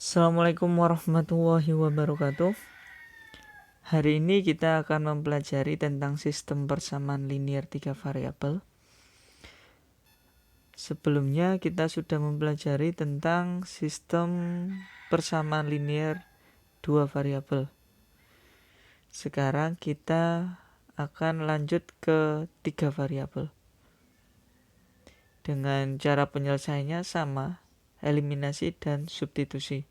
Assalamualaikum warahmatullahi wabarakatuh. Hari ini kita akan mempelajari tentang sistem persamaan linear 3 variabel. Sebelumnya kita sudah mempelajari tentang sistem persamaan linear 2 variabel. Sekarang kita akan lanjut ke 3 variabel. Dengan cara penyelesaiannya sama, eliminasi dan substitusi.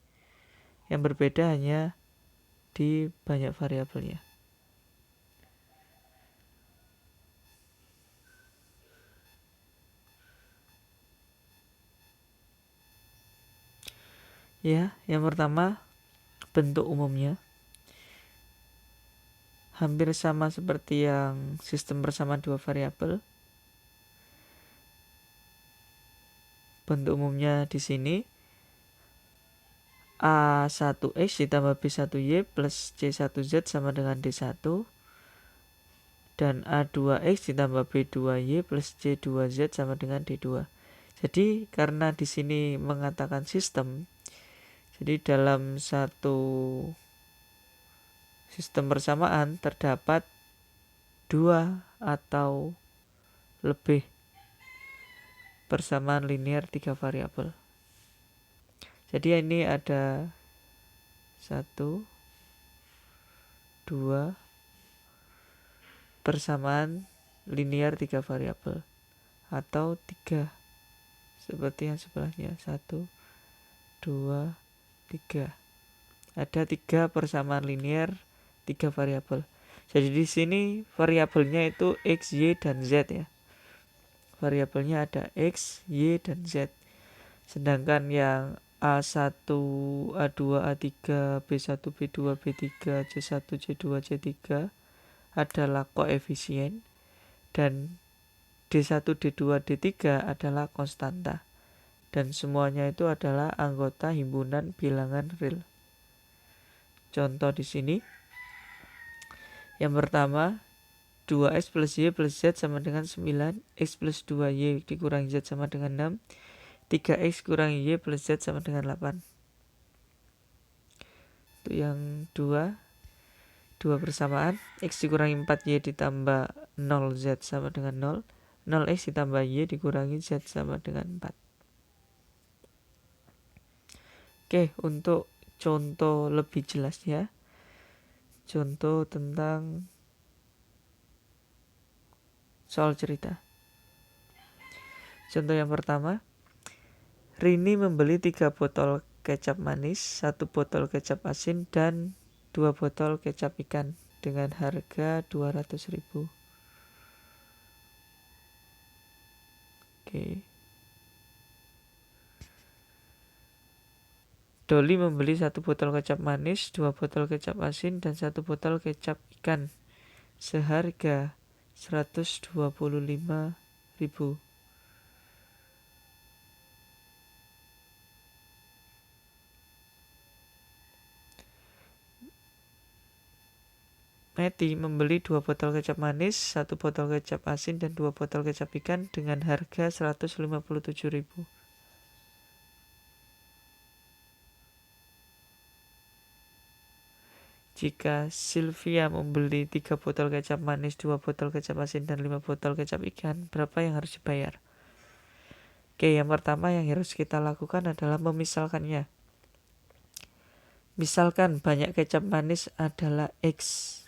Yang berbeda hanya di banyak variabelnya. Ya, yang pertama bentuk umumnya hampir sama seperti yang sistem persamaan 2 variabel. Bentuk umumnya di sini A1X ditambah B1Y plus C1Z sama dengan D1, dan A2X ditambah B2Y plus C2Z sama dengan D2. Jadi karena di sini mengatakan sistem, jadi dalam satu sistem persamaan terdapat 2 atau lebih persamaan linear 3 variabel. Jadi ini ada 1, 2 persamaan linear 3 variabel atau 3 seperti yang sebelahnya, 1, 2, 3. Ada 3 persamaan linear 3 variabel. Jadi di sini variabelnya itu X, Y, dan Z ya. Variabelnya ada X, Y, dan Z. Sedangkan yang A1, A2, A3, B1, B2, B3, C1, C2, C3 adalah koefisien, dan D1, D2, D3 adalah konstanta. Dan semuanya itu adalah anggota himpunan bilangan real. Contoh di sini. Yang pertama, 2x plus y plus z sama dengan 9, x plus 2y dikurangi z sama dengan 6, 3x kurangi y plus z sama dengan 8. Itu yang 2 persamaan, x dikurangi 4y ditambah 0z sama dengan 0, 0x ditambah y dikurangi z sama dengan 4. Oke, untuk contoh lebih jelas ya, contoh tentang soal cerita. Contoh yang pertama, Rini membeli 3 botol kecap manis, 1 botol kecap asin, dan 2 botol kecap ikan dengan harga 200.000. Oke. Doli membeli 1 botol kecap manis, 2 botol kecap asin, dan 1 botol kecap ikan seharga 125.000. Meti membeli 2 botol kecap manis, 1 botol kecap asin, dan 2 botol kecap ikan dengan harga 157.000. Jika Sylvia membeli 3 botol kecap manis, 2 botol kecap asin, dan 5 botol kecap ikan, berapa yang harus dibayar? Oke, yang pertama yang harus kita lakukan adalah memisalkannya. Misalkan banyak kecap manis adalah X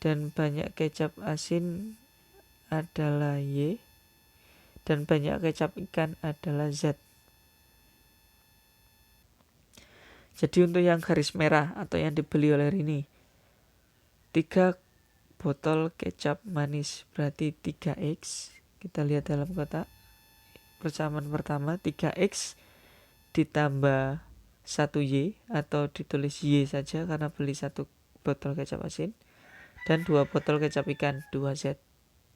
dan banyak kecap asin adalah Y, dan banyak kecap ikan adalah Z. Jadi untuk yang garis merah atau yang dibeli oleh Rini, 3 botol kecap manis berarti 3X. Kita lihat dalam kotak. Persamaan pertama 3X ditambah 1Y atau ditulis Y saja karena beli 1 botol kecap asin, dan 2 botol kecap ikan 2Z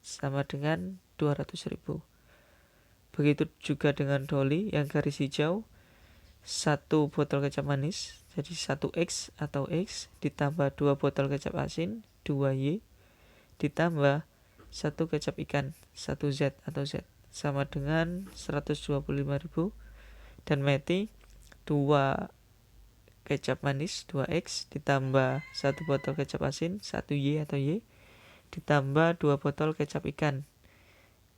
sama dengan 200.000. Begitu juga dengan Doli yang garis hijau, 1 botol kecap manis, jadi 1X atau X ditambah 2 botol kecap asin 2Y ditambah 1 kecap ikan 1Z atau Z sama dengan 125.000, dan meti 2 kecap manis 2X ditambah 1 botol kecap asin 1Y atau Y ditambah 2 botol kecap ikan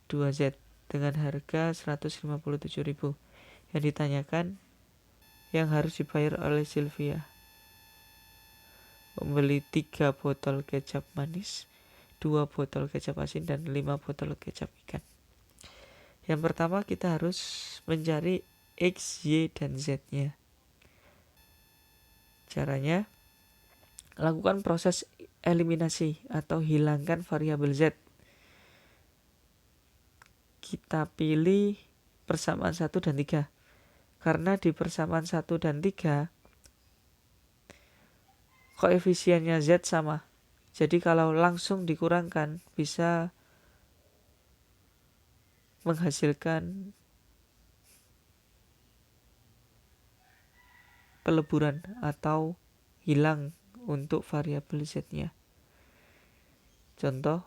2Z dengan harga 157.000. Yang ditanyakan yang harus dibayar oleh Sylvia: membeli 3 botol kecap manis, 2 botol kecap asin, dan 5 botol kecap ikan. Yang pertama kita harus mencari X, Y, dan Z-nya. Caranya, lakukan proses eliminasi atau hilangkan variabel Z. Kita pilih persamaan 1 dan 3. Karena di persamaan 1 dan 3 koefisiennya Z sama. Jadi kalau langsung dikurangkan bisa menghasilkan peleburan atau hilang untuk variabel Z-nya. Contoh,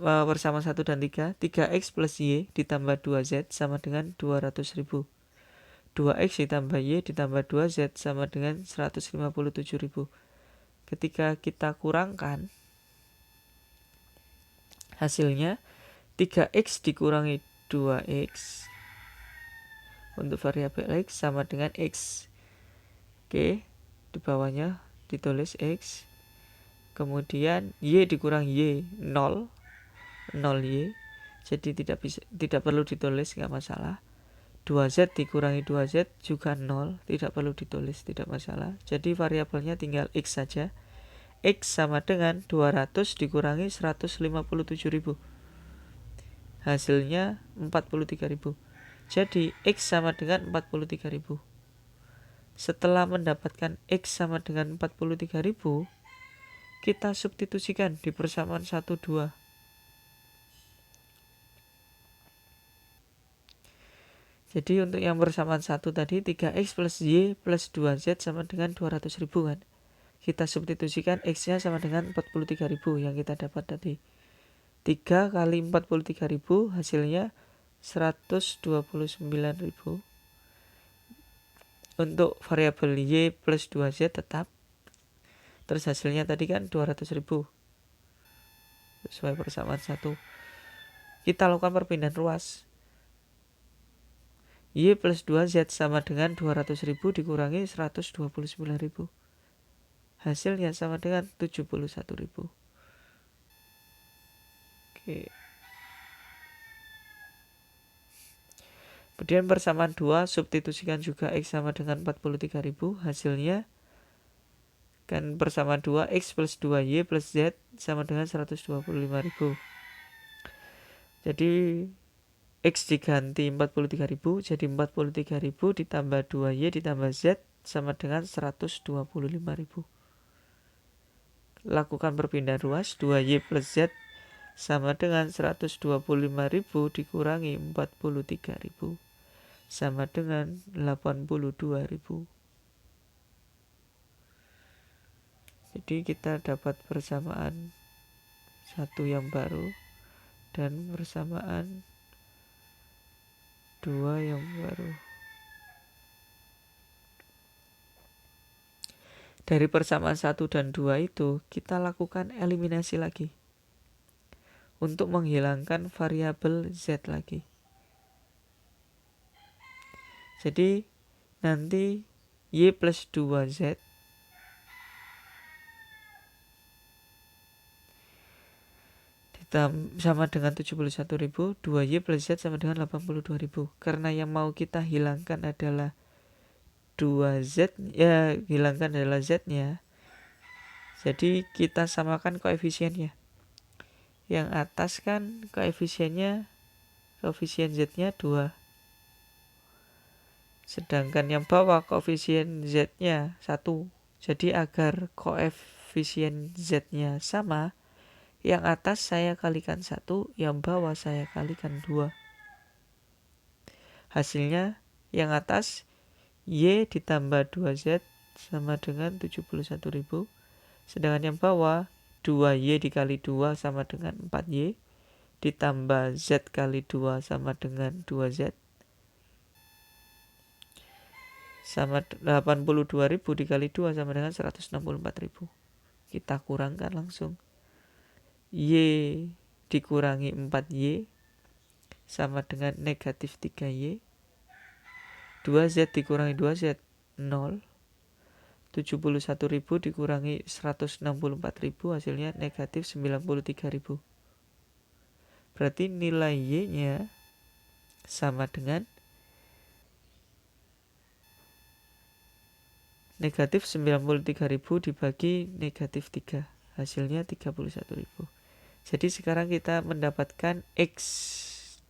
persamaan 1 dan 3, 3X plus Y ditambah 2Z sama dengan 200.000. 2X ditambah Y ditambah 2Z sama dengan 157.000. Ketika kita kurangkan, hasilnya 3X dikurangi 2X untuk variabel X sama dengan X. Oke, di bawahnya ditulis X. Kemudian Y dikurang Y 0 Y. Jadi tidak perlu ditulis, nggak masalah. 2Z dikurangi 2Z juga 0, tidak perlu ditulis, tidak masalah. Jadi variabelnya tinggal X saja. X sama dengan 200 dikurangi 157.000. Hasilnya 43.000. Jadi X sama dengan 43.000. Setelah mendapatkan X sama dengan 43.000, kita substitusikan di persamaan 1, 2. Jadi untuk yang persamaan 1 tadi 3X plus Y plus 2Z sama dengan 200.000 kan. Kita substitusikan X-nya sama dengan 43.000 yang kita dapat tadi. 3 kali 43.000 hasilnya 129.000. Untuk variabel Y plus 2Z tetap. Terus hasilnya tadi kan 200.000 sesuai persamaan 1. Kita lakukan perpindahan ruas. Y plus 2Z sama dengan 200.000 dikurangi 129.000. Hasilnya sama dengan 71.000. Oke. Kemudian persamaan 2, substitusikan juga X sama dengan 43.000. Hasilnya kan persamaan 2, X plus 2Y plus Z sama dengan 125.000. Jadi X diganti 43.000, jadi 43.000 ditambah 2Y ditambah Z sama dengan 125.000. Lakukan perpindahan ruas, 2Y plus Z sama dengan 125.000 dikurangi 43.000 sama dengan 82.000. Jadi kita dapat persamaan 1 yang baru dan persamaan 2 yang baru. Dari persamaan 1 dan 2 itu kita lakukan eliminasi lagi untuk menghilangkan variabel Z lagi. Jadi nanti Y plus 2Z sama dengan 71.000, 2Y plus Z sama dengan 82.000. Karena yang mau kita hilangkan adalah 2Z, ya hilangkan adalah Z-nya. Jadi kita samakan koefisiennya. Yang atas kan koefisien Z-nya 2. Sedangkan yang bawah koefisien Z-nya 1. Jadi agar koefisien Z-nya sama, yang atas saya kalikan 1, yang bawah saya kalikan 2. Hasilnya yang atas Y ditambah 2Z sama dengan 71.000. Sedangkan yang bawah 2Y dikali 2 sama dengan 4Y ditambah Z kali 2 sama dengan 2Z. sama 82.000 dikali 2 sama dengan 164.000. Kita kurangkan langsung. Y dikurangi 4Y sama dengan negatif 3Y. 2Z dikurangi 2Z 0. 71.000 dikurangi 164.000 hasilnya negatif 93.000. Berarti nilai Y-nya sama dengan negatif 93.000 dibagi negatif 3. Hasilnya 31.000. Jadi sekarang kita mendapatkan X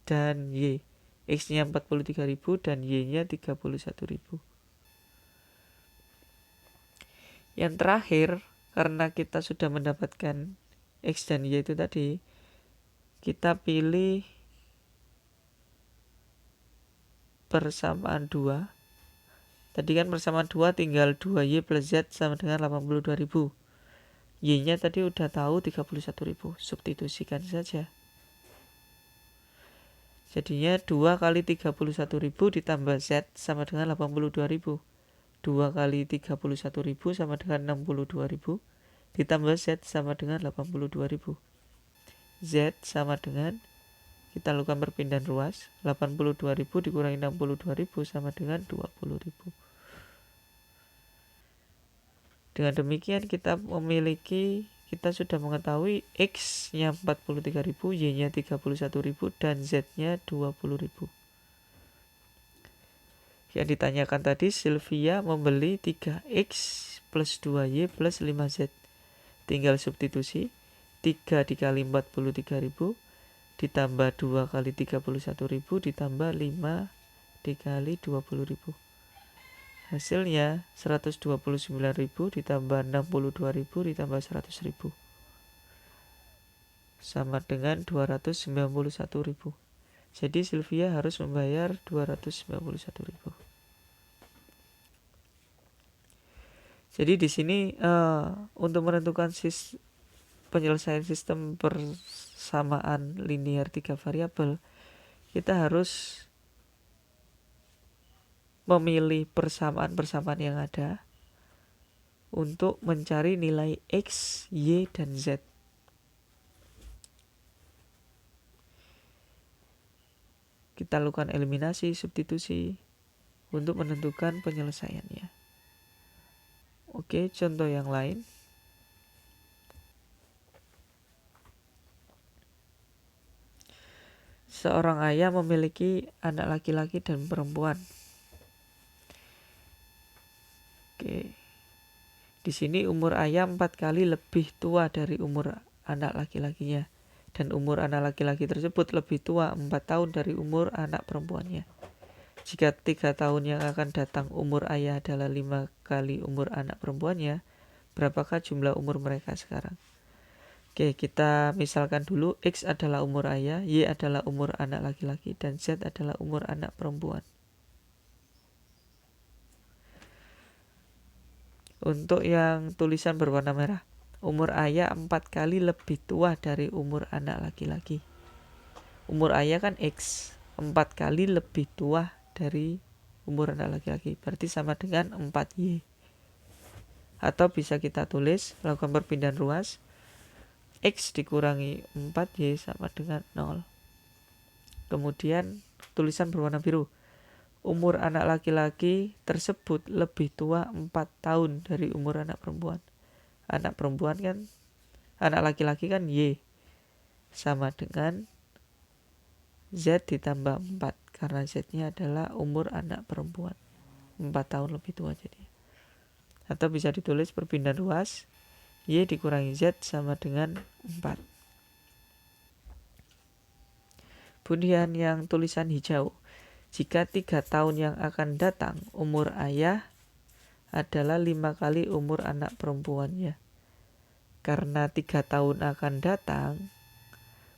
dan Y. X-nya 43.000 dan Y-nya 31.000. Yang terakhir, karena kita sudah mendapatkan X dan Y itu tadi, kita pilih persamaan 2. Tadi kan persamaan 2 tinggal 2Y plus Z sama dengan 82.000. Y-nya tadi udah tahu 31.000. Substitusikan saja. Jadinya 2 kali 31.000 ditambah Z sama dengan 82.000. 2 kali 31.000 sama dengan 62.000. Ditambah Z sama dengan 82.000. Z sama dengan, kita lakukan perpindahan ruas, 82.000 dikurangi 62.000 sama dengan 20.000. Dengan demikian kita sudah mengetahui X-nya 43.000, Y-nya 31.000, dan Z-nya 20.000. Yang ditanyakan tadi, Sylvia membeli 3X plus 2Y plus 5Z. Tinggal substitusi, 3 dikali 43.000 ditambah 2 kali 31.000 ditambah 5 dikali 20.000. Hasilnya 129.000 ditambah 62.000 ditambah 100.000 sama dengan 291.000. Jadi Sylvia harus membayar 291.000. Jadi di sini untuk menentukan penyelesaian sistem persamaan linear 3 variabel, kita harus memilih persamaan-persamaan yang ada untuk mencari nilai X, Y, dan Z. Kita lakukan eliminasi, substitusi untuk menentukan penyelesaiannya. Oke, contoh yang lain. Seorang ayah memiliki anak laki-laki dan perempuan. Oke. Di sini umur ayah 4 kali lebih tua dari umur anak laki-lakinya. Dan umur anak laki-laki tersebut lebih tua 4 tahun dari umur anak perempuannya. Jika 3 tahun yang akan datang umur ayah adalah 5 kali umur anak perempuannya, berapakah jumlah umur mereka sekarang? Oke, kita misalkan dulu X adalah umur ayah, Y adalah umur anak laki-laki, dan Z adalah umur anak perempuan. Untuk yang tulisan berwarna merah, umur ayah 4 kali lebih tua dari umur anak laki-laki. Umur ayah kan X, 4 kali lebih tua dari umur anak laki-laki, berarti sama dengan 4Y. Atau bisa kita tulis, lakukan perpindahan ruas, X dikurangi 4Y sama dengan 0. Kemudian tulisan berwarna biru, umur anak laki-laki tersebut lebih tua 4 tahun dari umur anak perempuan. Anak perempuan kan, anak laki-laki kan Y, sama dengan Z ditambah 4, karena Z-nya adalah umur anak perempuan, 4 tahun lebih tua jadi. Atau bisa ditulis perpindahan ruas, Y dikurangi Z sama dengan 4. Kemudian yang tulisan hijau, jika 3 tahun yang akan datang umur ayah adalah 5 kali umur anak perempuannya. Karena 3 tahun akan datang,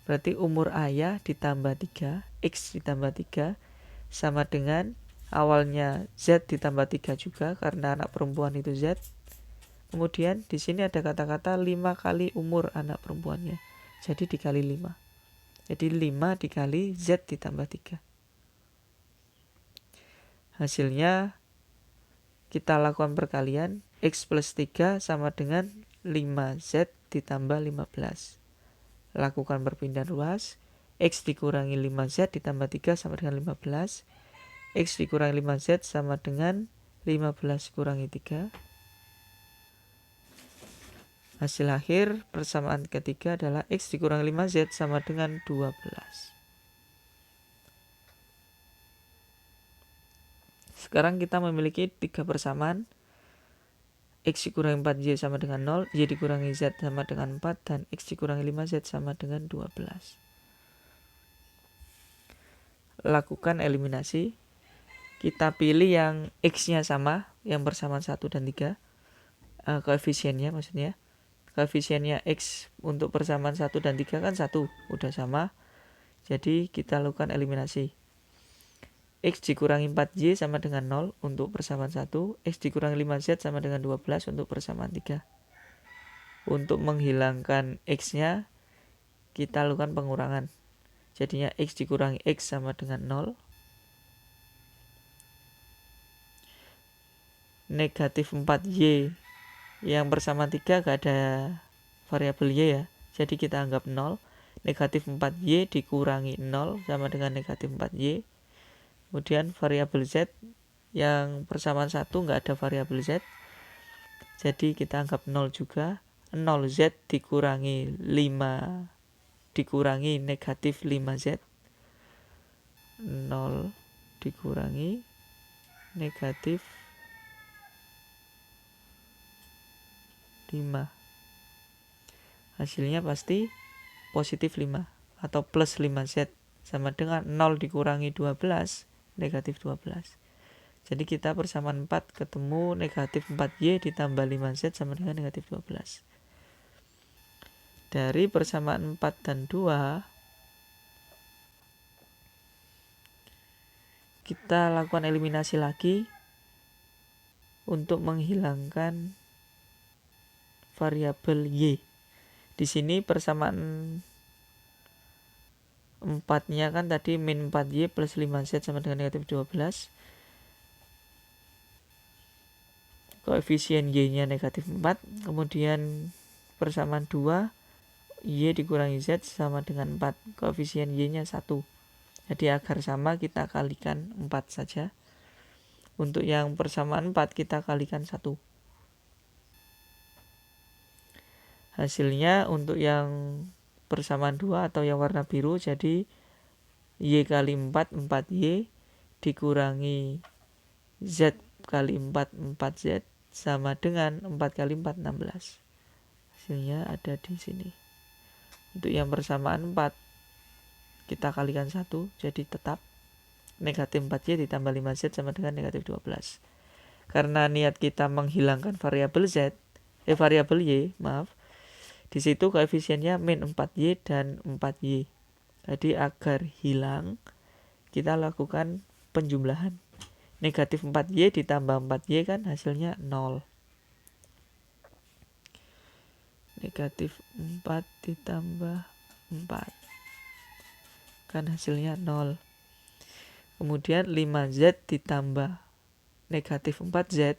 berarti umur ayah ditambah 3, X ditambah 3, sama dengan awalnya Z ditambah 3 juga, karena anak perempuan itu Z. Kemudian di sini ada kata-kata 5 kali umur anak perempuannya. Jadi dikali 5. Jadi 5 dikali Z ditambah 3. Hasilnya kita lakukan perkalian. X plus 3 sama dengan 5Z ditambah 15. Lakukan perpindahan ruas. X dikurangi 5Z ditambah 3 sama dengan 15. X dikurangi 5Z sama dengan 15 kurangi 3. Hasil akhir persamaan ketiga adalah X dikurangi 5Z sama dengan 12. Sekarang kita memiliki 3 persamaan. X dikurangi 4Y sama dengan 0, Y dikurangi Z sama dengan 4, dan X dikurangi 5Z sama dengan 12. Lakukan eliminasi. Kita pilih yang X-nya sama, yang persamaan 1 dan 3. Koefisiennya maksudnya. Koefisiennya X untuk persamaan 1 dan 3 kan 1, udah sama. Jadi kita lakukan eliminasi. X dikurangi 4Y sama dengan 0 untuk persamaan 1. X dikurangi 5Z sama dengan 12 untuk persamaan 3. Untuk menghilangkan X-nya, kita lakukan pengurangan. Jadinya X dikurangi X sama dengan 0. Negatif 4Y yang persamaan 3 gak ada variabel Y ya. Jadi kita anggap 0. Negatif 4Y dikurangi 0 sama dengan negatif 4Y. Kemudian variabel Z yang persamaan 1 nggak ada variabel Z, jadi kita anggap 0 juga. 0Z dikurangi 5 dikurangi negatif 5Z. 0 dikurangi negatif 5. Hasilnya pasti positif 5 atau plus 5Z sama dengan 0 dikurangi 12, negatif 12. Jadi kita persamaan 4 ketemu negatif 4Y ditambah 5Z sama dengan negatif 12. Dari persamaan 4 dan 2, kita lakukan eliminasi lagi untuk menghilangkan variabel Y. Di sini persamaan 4-nya kan tadi min 4Y plus 5Z sama dengan negatif 12. Koefisien Y-nya negatif 4. Kemudian persamaan 2, Y dikurangi Z sama dengan 4. Koefisien Y-nya 1. Jadi agar sama kita kalikan 4 saja. Untuk yang persamaan 4 kita kalikan 1. Hasilnya untuk yang persamaan 2 atau yang warna biru, jadi Y kali 4, 4Y dikurangi Z kali 4, 4Z sama dengan 4 kali 4, 16. Hasilnya ada di sini. Untuk yang persamaan 4 kita kalikan 1, jadi tetap negatif 4Y ditambah 5Z sama dengan negatif 12. Karena niat kita menghilangkan variabel variabel Y, di situ koefisiennya min 4Y dan 4Y. Jadi agar hilang, kita lakukan penjumlahan. Negatif 4Y ditambah 4Y kan hasilnya 0. Negatif 4 ditambah 4 kan hasilnya 0. Kemudian 5Z ditambah negatif 4Z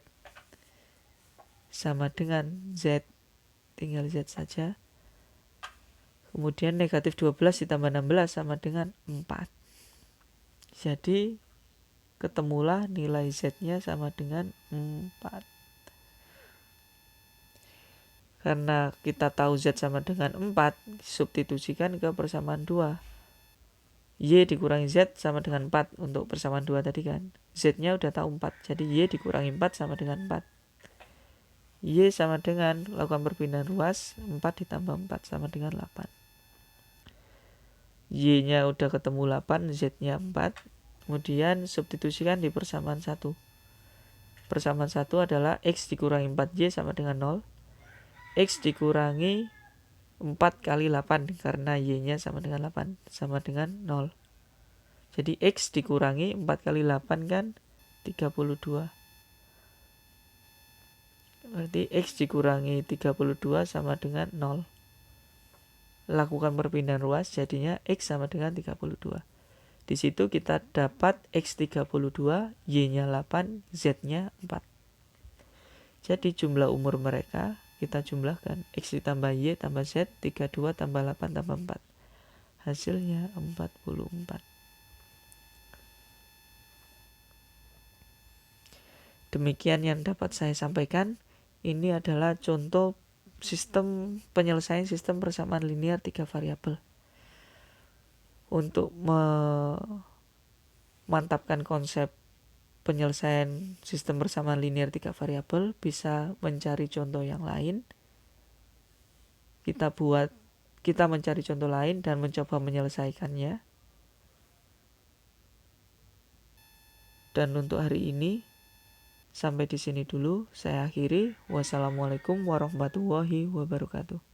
sama dengan Z. Tinggal Z saja. Kemudian negatif 12 ditambah 16 sama dengan 4. Jadi ketemulah nilai Z-nya sama dengan 4. Karena kita tahu Z sama dengan 4, substitusikan ke persamaan 2. Y dikurangi Z sama dengan 4 untuk persamaan 2 tadi kan. Z-nya udah tahu 4, jadi Y dikurangi 4 sama dengan 4. Y sama dengan, lakukan perpindahan ruas, 4 ditambah 4 sama dengan 8. Y-nya udah ketemu 8, Z-nya 4. Kemudian substitusikan di persamaan 1. Persamaan 1 adalah X dikurangi 4Y sama dengan 0. X dikurangi 4 kali 8, karena Y-nya sama dengan 8, sama dengan 0. Jadi X dikurangi 4 kali 8 kan 32. Berarti X dikurangi 32 sama dengan 0. Lakukan perpindahan ruas, jadinya X sama dengan 32. Di situ kita dapat X 32, Y-nya 8, Z-nya 4. Jadi jumlah umur mereka kita jumlahkan, X ditambah Y tambah Z, 32 tambah 8 tambah 4. Hasilnya 44. Demikian yang dapat saya sampaikan. Ini adalah contoh sistem penyelesaian sistem persamaan linear 3 variabel. Untuk memantapkan konsep penyelesaian sistem persamaan linear 3 variabel, bisa mencari contoh yang lain. Kita mencari contoh lain dan mencoba menyelesaikannya. Dan untuk hari ini sampai di sini dulu saya akhiri. Wassalamualaikum warahmatullahi wabarakatuh.